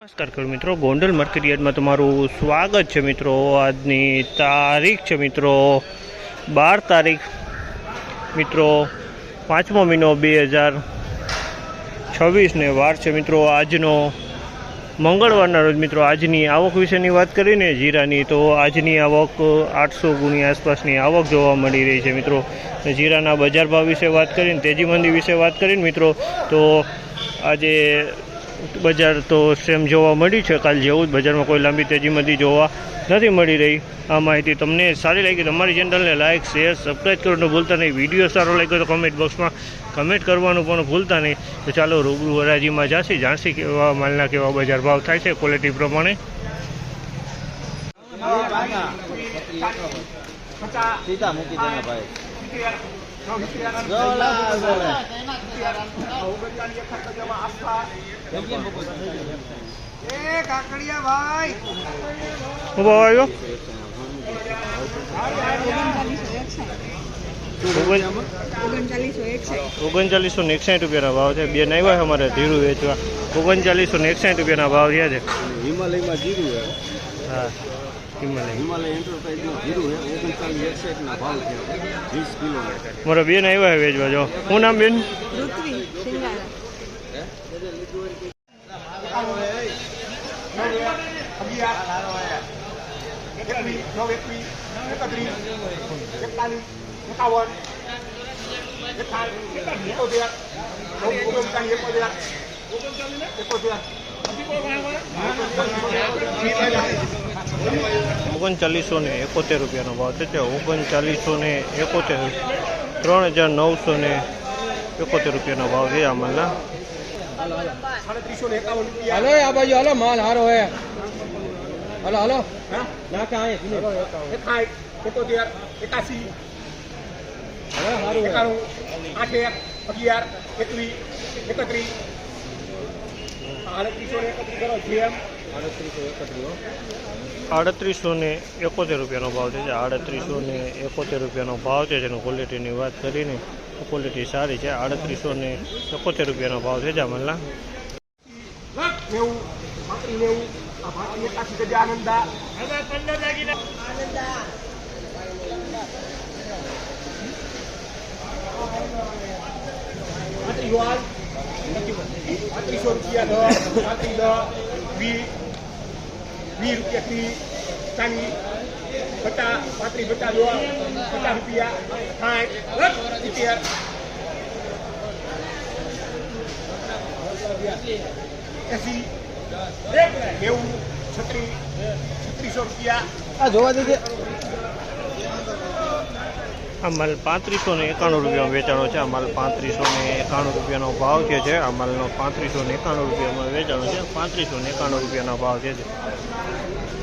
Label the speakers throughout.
Speaker 1: નમસ્કાર ખેડૂત મિત્રો, ગોંડલ માર્કેટ યાર્ડમાં તમારું સ્વાગત છે મિત્રો। આજની તારીખ છે મિત્રો 12 તારીખ મિત્રો 5મો મહિનો 2026 ને વાર છે મિત્રો આજનો મંગળવારના રોજ મિત્રો। આજની આવક વિશેની વાત કરીને જીરાની તો આજની આવક 800 ગુણી આસપાસની આવક જોવા મળી રહી છે મિત્રો। જીરાના બજાર ભાવ વિશે વાત કરીને, તેજી મંદી વિશે વાત કરીને મિત્રો તો આજે બજાર તો સેમ જોવા મળી છે કાલ જેવું જ। બજારમાં કોઈ લાંબી તેજી મંદી જોવા નથી મળી રહી। આ માહિતી તમને સારી લાગી તમારી ચેનલને લાઇક શેર સબસ્ક્રાઈબ કરવાનું ભૂલતા નહીં। વિડીયો સારો લાગ્યો તો કમેન્ટ બોક્સમાં કમેન્ટ કરવાનું પણ ભૂલતા નહીં। તો ચાલો રૂબરૂ હરાજીમાં જાણસી કેવા માલના કેવા બજાર ભાવ થાય છે ક્વોલિટી પ્રમાણે। શું ભાવ આવ્યો? 3961 રૂપિયાના ભાવ છે। બે આવ્યા છે અમારે ધીરું વેચવા। 3961 રૂપિયાના ભાવ થયા છે।
Speaker 2: હિમાલયમાં જીરું છે।
Speaker 1: હા,
Speaker 2: હિમાલય એન્ટરપ્રાઇઝનું જીરું છે 3961 ના ભાવ છે 20 કિલો।
Speaker 1: મારા બેન આવ્યા છે વેચવા। જો શું નામ બેન? ₹3971 રૂપિયાનો ભાવ છે। 3971 3971 રૂપિયાનો ભાવ છે આ માલના।
Speaker 2: હાલો આ બાજુ હાલો, માલ હારો હે। હાલો હાલો ના કે આય 71 81 હાલો હારું 91 8 11 21 31
Speaker 1: 3871 રૂપિયાનો ભાવ છે। 3871 રૂપિયાનો ભાવ છે। જેનો ક્વોલિટીની વાત કરીને ક્વોલિટી સારી છે। 3871 રૂપિયાનો ભાવ છે જામલના।
Speaker 2: જોવા દેજે।
Speaker 1: આ માલ 3591 રૂપિયામાં વેચાણો છે। આ માલ 3591 રૂપિયાનો ભાવ છે। આ માલનો 3591 રૂપિયામાં વેચાણો છે। 3591 રૂપિયાનો ભાવ છે।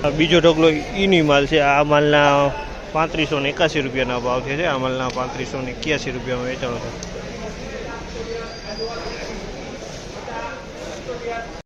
Speaker 1: આ બીજો ઢગલો ઈની માલ છે। આ માલના 3581 રૂપિયાના ભાવ છે। આ માલના 3581 રૂપિયામાં વેચાણો છે।